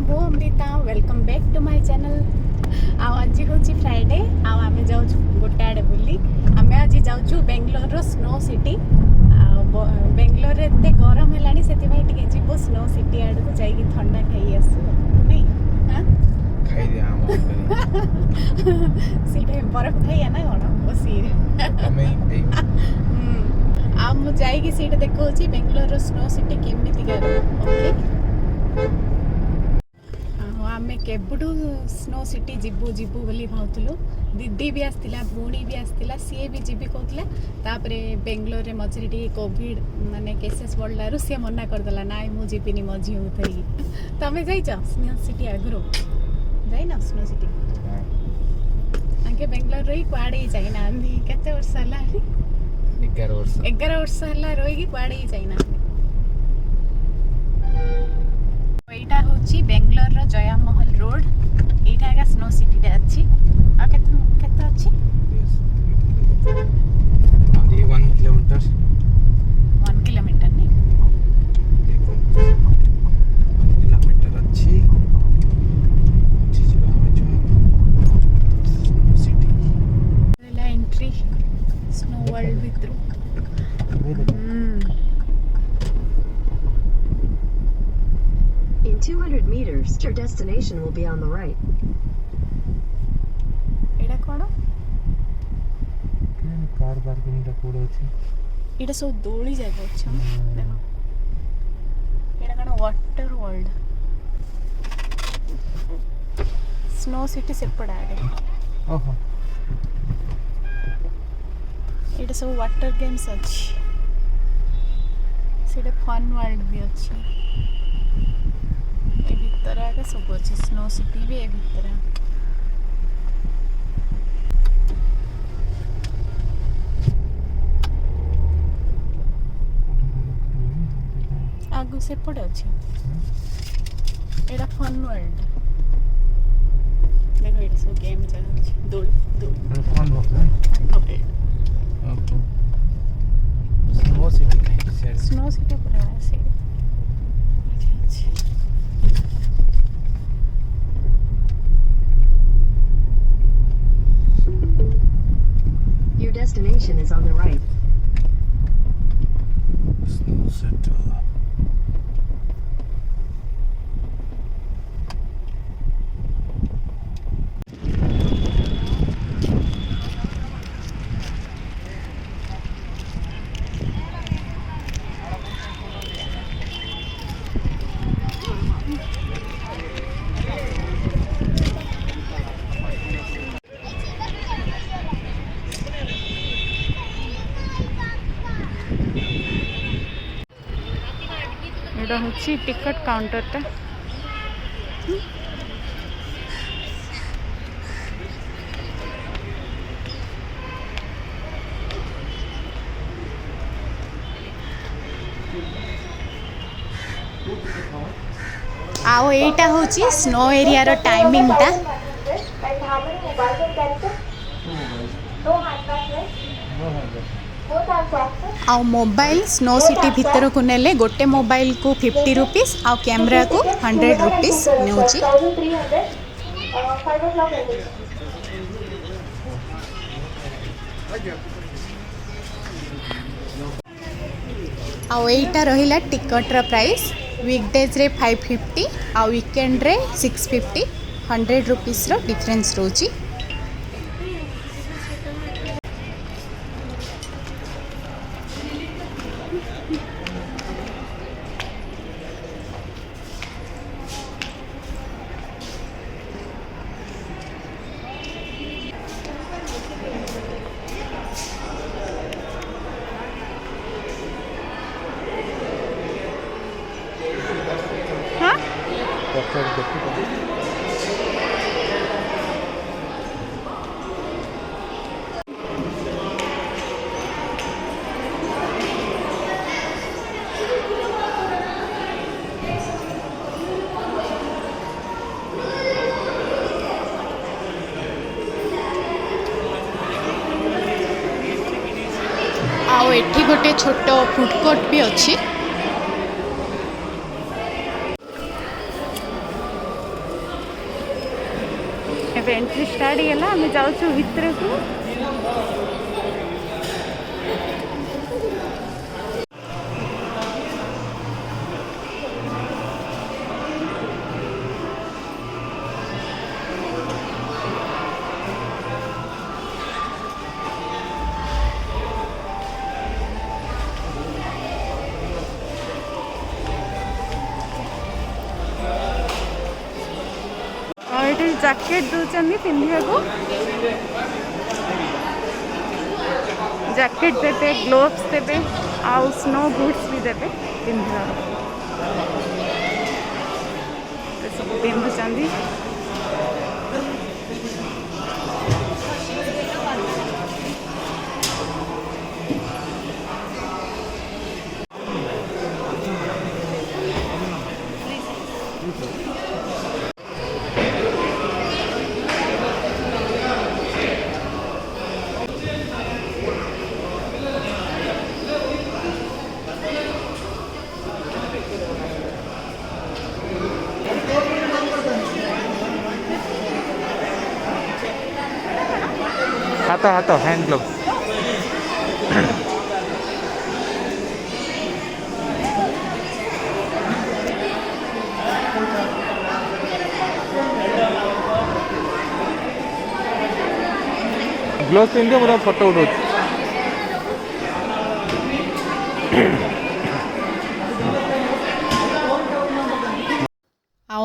ମୁଁ Amrita welcome back to my channel. ଆଉ ଆଜି ହେଉଛି ଫ୍ରାଇଡେ ଆଉ ଆମେ ଯାଉଛୁ ଗୋଟେ ଆଡ଼େ ବୁଲି। ଆମେ ଆଜି ଯାଉଛୁ ବେଙ୍ଗଲୋରର ସ୍ନୋ ସିଟି। ଆଉ ବେଙ୍ଗଲୋରରେ ଏତେ ଗରମ ହେଲାଣି ସେଥିପାଇଁ ଟିକେ ଯିବୁ ସ୍ନୋ ସିଟି ଆଡ଼କୁ ଯାଇକି ଥଣ୍ଡା ଖାଇ ଆସିବୁ ନାଇଁ ସେଇଟା ବରଫ ଖାଇବା ନା କ'ଣ ବସିରେ ଆଉ ମୁଁ ଯାଇକି ସେଇଟା ଦେଖାଉଛି ବେଙ୍ଗଲୋରର ସ୍ନୋ ସିଟି କେମିତିକା ଓକେ। ଆମେ କେବେଠୁ ସ୍ନୋ ସିଟି ଯିବୁ ବୋଲି ଭାବୁଥିଲୁ। ଦିଦି ବି ଆସିଥିଲା, ଭଉଣୀ ବି ଆସିଥିଲା, ସିଏ ବି ଯିବି କହୁଥିଲା। ତାପରେ ବେଙ୍ଗଲୋରରେ ମଝିରେ ଟିକେ କୋଭିଡ଼ ମାନେ କେସେସ୍ ବଢ଼ିଲାରୁ ସିଏ ମନା କରିଦେଲା, ନାଇଁ ମୁଁ ଯିବିନି ମୋ ଝିଅକୁ ଧରିକି। ତମେ ଯାଇଛ ସ୍ନୋ ସିଟି ଆଗରୁ? ଯାଇନ ସ୍ନୋ ସିଟି? ଆଗେ ବେଙ୍ଗଲୋର ରହି କୁଆଡ଼େ ଯାଇନାହାନ୍ତି। କେତେ ବର୍ଷ ହେଲା? 11 ବର୍ଷ ହେଲା ରହିକି କୁଆଡ଼େ ଯାଇନାହାନ୍ତି। ଏଇଟା ହେଉଛି ବେଙ୍ଗଲୋରର ଜୟାମହଲ ରୋଡ। ଏଇଟା ଏକା ସ୍ନୋ ସିଟିଟା ଅଛି। ଆଉ କେତେ ଅଛି? 1 କିଲୋମିଟର। 1 କିଲୋମିଟର ନାଇଁ? 1 କିଲୋମିଟର ଅଛି। ଯିବା ଆମେ ସିଟି ହେଲା ଏଣ୍ଟ୍ରି ସ୍ନୋ ୱାର୍ଲ୍ଡ ଭିତରୁ। In 200 meters, your destination will be on the right. ଏଇଟା କ'ଣ? କାର ପାର୍କିଂଟା କୋଉଠି ଅଛି? ଏଇଟା ସବୁ ଦୋଳି ଜାଗା ଅଛି। ଦେଖ ଏଇଟା କ'ଣ ୱାଟର ୱାର୍ଲ୍ଡ। ସ୍ନୋ ସିଟି ସେପଟ ଆଡ଼େ। ଓହୋ, ଏଇଟା ସବୁ ୱାଟର ଗେମ୍ସ ଅଛି। ସେଇଟା ଫନ୍ ୱାର୍ଲ୍ଡ ବି ଅଛି। ଏ ଭିତରେ ଆগে ସବୁ ଅଛି। ସ୍ନୋ ସିଟି ବି ଏ ଭିତରେ। ଆଗକୁ ସେପଟେ ଅଛି। ଏଇଟା ଫନ୍ ୱାର୍ଲ୍ଡ। ଦେଖ ଏଇଟା ସବୁ ଗେମ୍ ଜାଗା ଅଛି। ଦୋଳି ସ୍ନୋ ସିଟି ପୁରା ସେଇଠି ଅଛି। Your destination is on the right. Snow City. ଏଇଟା ହେଉଛି ଟିକେଟ କାଉଣ୍ଟରଟା। ଆଉ ଏଇଟା ହେଉଛି ସ୍ନୋ ଏରିଆର ଟାଇମିଂଟା। ଆଉ ମୋବାଇଲ ସ୍ନୋ ସିଟି ଭିତରକୁ ନେଲେ ଗୋଟେ ମୋବାଇଲକୁ 50 रुपीस ଆଉ କ୍ୟାମେରାକୁ 100 रुपीस ନେଉଛି। ଆଉ ଏଇଟା ରହିଲା ଟିକଟର ପ୍ରାଇସ୍। ୱିକଡେଜ୍ରେ 550 ଆଉ ୱିକେଣ୍ଡରେ 650। 100 रुपीसର ଡିଫରେନ୍ସ ରହୁଛି। ଆଉ ଏଠି ଗୋଟେ ଛୋଟ ଫୁଡ୍ କୋର୍ଟ ବି ଅଛି। ଏବେ ଏଣ୍ଟ୍ରି ଷ୍ଟାର୍ଟ ହେଇଗଲା ଆମେ ଯାଉଛୁ ଭିତରକୁ। ये जैकेट दूसरी पिंधा को जैकेट देते ग्लोव्स देते आउ स्नो बूट्स भी देते पिंधा सब पिंधुंट। हाथ हैंड ग्लोव्स ग्लोव्स पिंधे पूरा फोटो उठो।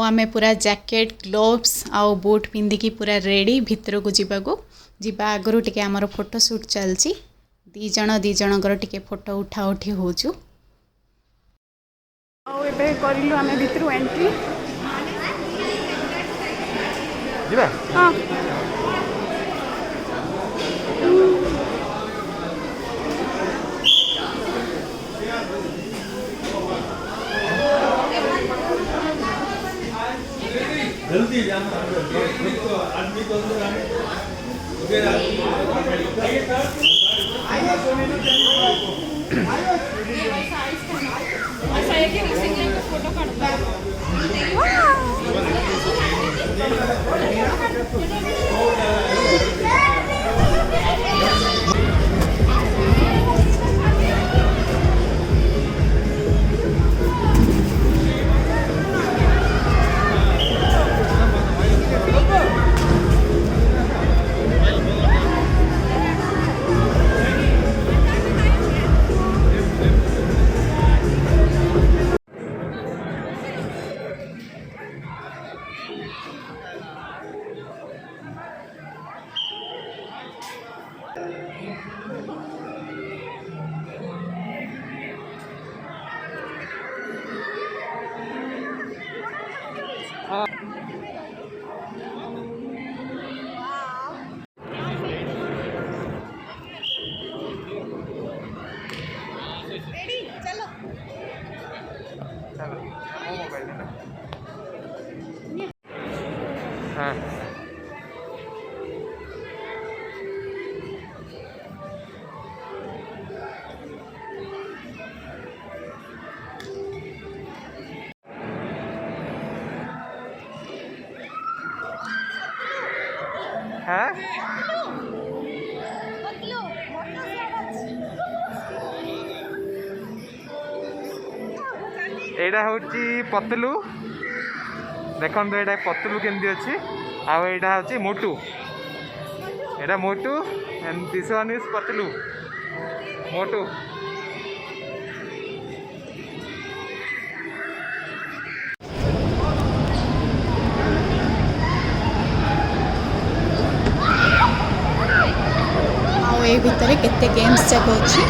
आमे पूरा जैकेट ग्लोव्स आउ बूट पिंधिकी पूरा रेडी भितर को जीवा आगु टिके आमर फोटो शूट चलची दी जनकर टिके फोटो उठा उठी होचु। आउ एबे करिलु आमे भितर एंट्री जीवा हां जल्दी जाना आदमी को हाँ हाँ एटा हूँ पतलू देखो ये पतलू केमती अच्छी आईटा हूँ मोटू एटा Motu and this one is Patlu Motu. ए भितर केते गेम्स जाक अच्छी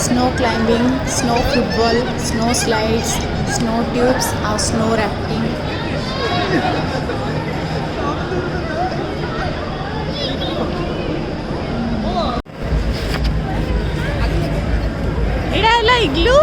snow climbing snow football snow slides snow tubes आ स्नो राफ्टिंग। एडा हला इग्लू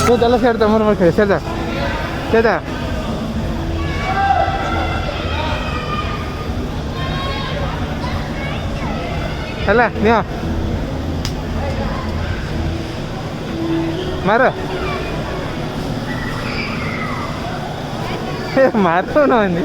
ତୁ ଚାଲ ସିଆଡ଼େ ତମର ମୋର ଖେଳେ ସେଟା ସେଟା ହେଲା ନିଅ ମାର ମାର ନହେନି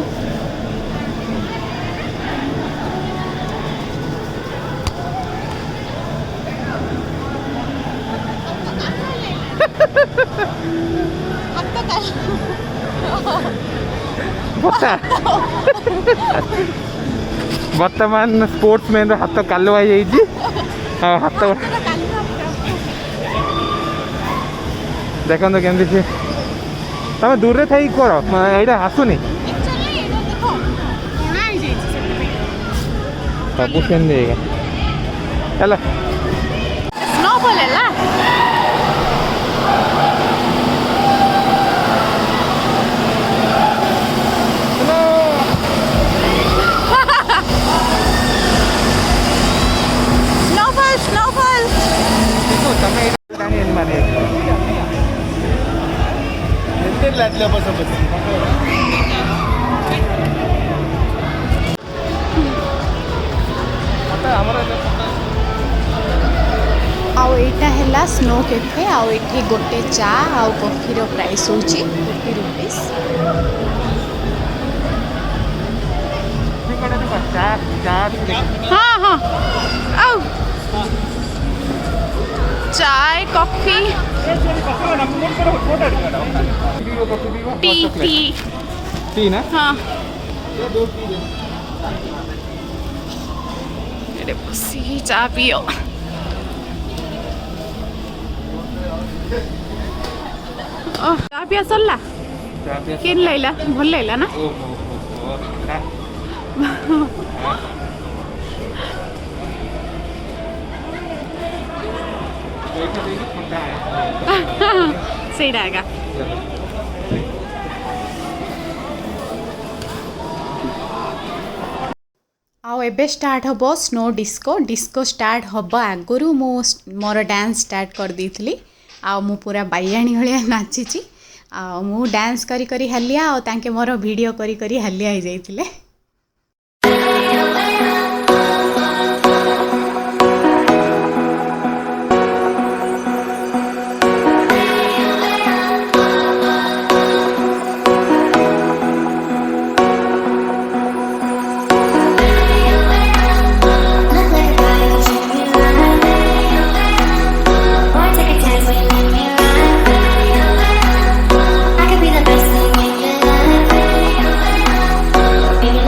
ବର୍ତ୍ତମାନ ସ୍ପୋର୍ଟସମ୍ୟାନ୍ ର ହାତ କାଲୁଆ ହେଇଯାଇଛି ଆଉ ହାତ ଦେଖନ୍ତୁ କେମିତି ସେ ତମେ ଦୂରରେ ଥାଇ କର ଏଇଟା ଆସୁନି ସବୁ ସେମିତି ହେଇଗା ହେଲା ସ୍ନୋଫଲ୍ ହେଲା snowfall ତମେ ଏଇଟା ମାନେ ଏତେ ଲାଗିଲା ବସ ବସ ଆମର ଆଉ ଏଇଟା ହେଲା ସ୍ନୋ କେଫେ ଆଉ ଏଠି ଗୋଟେ ଚା ଆଉ କଫିର ପ୍ରାଇସ୍ ହେଉଛି 50 rupees ହଁ ହଁ ଆଉ चाय कॉफी टी टी टी ना हाँ ଏଠି ବସିକି ଚା ପିଅ ଚା ପିଆ ସରିଲା କେନ୍ ଲାଗିଲା ଭଲ ଲାଗିଲା ନା ସେଇଟା ଏକା ଆଉ ଏବେ ଷ୍ଟାର୍ଟ ହେବ ସ୍ନୋ ଡିସ୍କୋ ଷ୍ଟାର୍ଟ ହେବ ଆଗରୁ ମୁଁ ମୋର ଡ୍ୟାନ୍ସ ଷ୍ଟାର୍ଟ କରିଦେଇଥିଲି ଆଉ ମୁଁ ପୁରା ବାଇଆଣୀ ଭଳିଆ ନାଚିଛି ଆଉ ମୁଁ ଡ୍ୟାନ୍ସ କରି କରି ହାଲିଆ ଆଉ ତାଙ୍କେ ମୋର ଭିଡ଼ିଓ କରି କରି ହାଲିଆ ହେଇଯାଇଥିଲେ I could be the best thing in your life.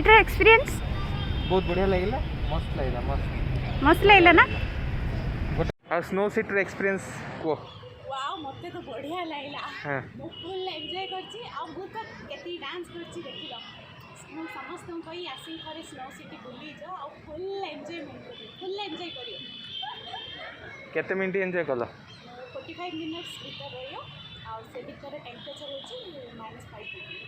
City experience बहुत बढ़िया लगला मस्त लगला मस्त लागला ना और स्नो सिटी एक्सपीरियंस को वाओ मते तो बढ़िया लागला हां मो फुल एन्जॉय करछि आ मु तो केती डांस करछि देखिलो मु समस्त कहि आसी करे स्नो सिटी बुली जो आ फुल एन्जॉयमेंट फुल एन्जॉय करियो केते मिनिट एन्जॉय कला 45 मिनिट्स भीतर रहियो आ से भीतर टेम्परेचर होछि -5 डिग्री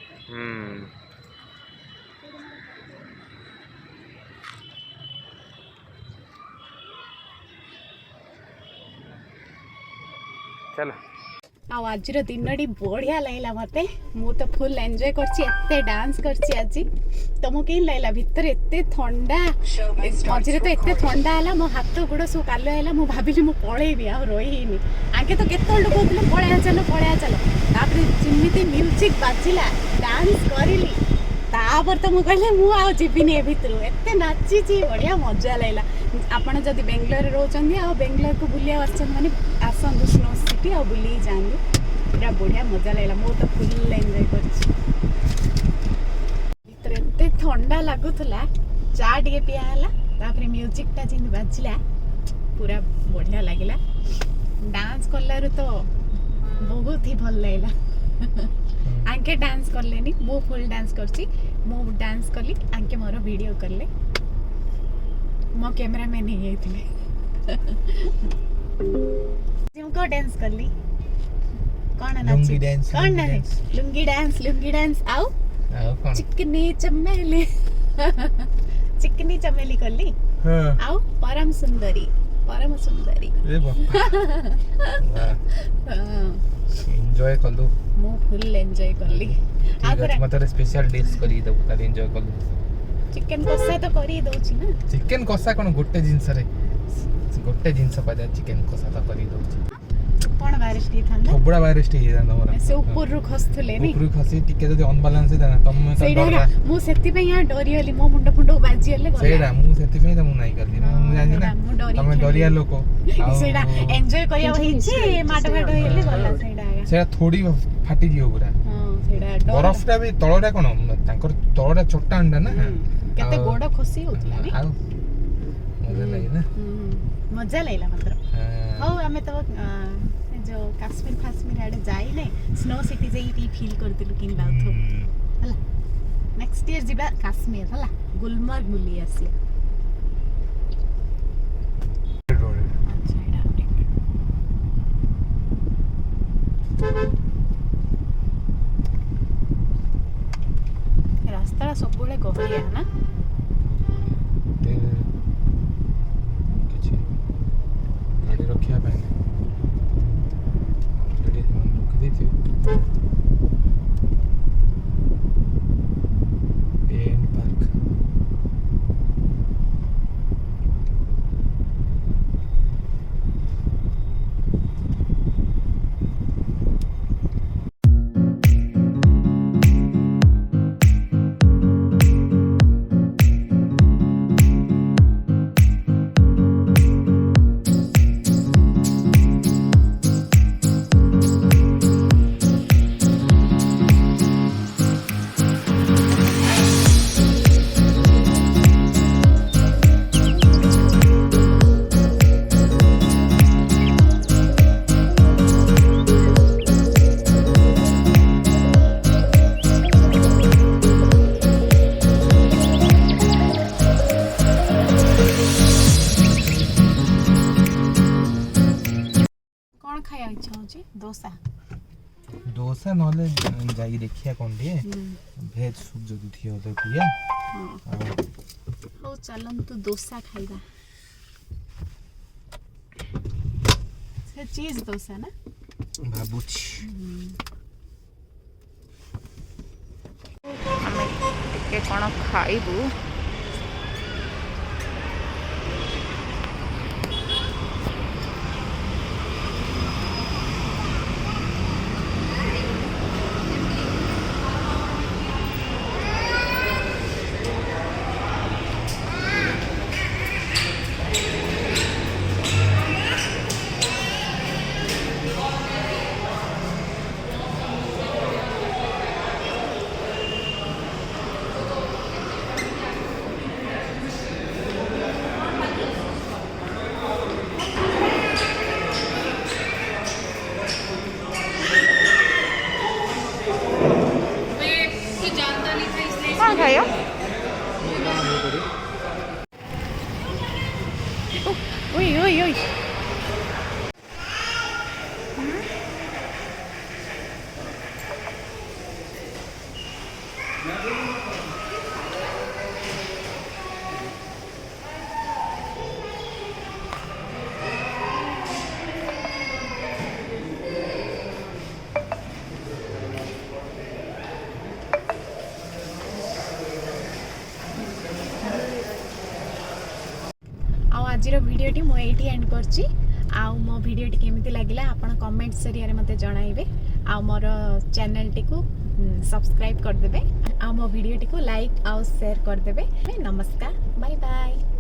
चलो आज दिन बढ़िया लगला मत मु तो फुल एंजॉय करते डांस करछि आज तुमको कहीं लगला भितर एते ठंडा मझे तो एते ठंडा है मो हाथ गोड़ सब कालो है मु भाविली मु पलैबी आ रहीनी आगे तो केत कहते पलैया चल तापर जिमिति म्यूजिक बाजिला डांस करिली तापर तो मुझे कहले मु आ जीविनी ए भितर एते नाची बढ़िया मजा लगला आपण जदि बेंगलोर रोचंदी आ बेंगलोर को बुलिया आछन माने आसंदु स्नो सिटी आ बुली जांदु पूरा बढ़िया मजा लगला मो तो फुल एंजॉय करछि भितर एते ठंडा लागुथला चा टिके पिया हला तापर म्यूजिक ता जिन बाजिला पूरा बढ़िया लागिला डांस करलारु तो बहुत ही भल लागला आंके डांस करलेनी मो फुल डांस करछि मो डांस करली आंके मोर वीडियो करले मो कैमरामैन ही आइथिले जिमको डांस करली कौन नाची कौन नाची लुंगी डांस आओ चिकनी चमेली चिकनी चमेली करली आओ परम सुंदरी ए बाबा एन्जॉय कलु मो फुल एन्जॉय करली आगरा मते स्पेशल डिश करी दबु तारे एन्जॉय कलु चिकन कसा तो करी दउची ना चिकन कसा कोन गोटे जिंस रे गोटे जिंस पादा चिकन कसा तो करी दउची कोन वायरस टी थांदा थोबड़ा वायरस टी हे दाना मोरा से ऊपर रु खसथले नी ऊपर खसी टिके जदी अनबालांस दाना तम सेडा मु सेति पे यहाँ डरी हली मो मुंड बाजी हले गला सेडा मु सेति पे त मु नाही करली मु जानि ना तमे डरिया लोको सेडा एन्जॉय करिया होई छे माट माट होइले गला सेडा थोड़ी फाटी दियो पूरा हां सेडा बरफटा भी तळडा कोन तांकर तळडा छोटा अंडा ना केते गोड़ खसी होतला नी मजा लागि ना मजा लागला मात्र हो हमें तो जो काश्मीर आड़े जाई नै स्नो सिटी जाई फील करतिलु किन बाउथो हला नेक्स्ट ईयर जिबा काश्मीर हला गुलमर्ग बुली आसी रास्ता सब बळे गहरिया ना गाड़ी रखिया पे ऑलरेडी रुक दी थी पेन पार्क खाया इच्छा होची डोसा नले जाई देखिया कोन दिए भेज सूप जदी थियो तो पिया हो चलन तू डोसा खाइबा से चीज डोसा ना बाबूची हमें टिके कोन खाइबू ओइ ओइ ओइ आजर भिडटी मुझे एंड करची आउ मो भिडटी केमिति लागिला आपण कमेंट जरिया मते जणाइबे आ मोर चैनल टी को सब्सक्राइब कर देबे आ मो भिडटी को लाइक आ शेयर कर देबे नमस्कार बाय बाय।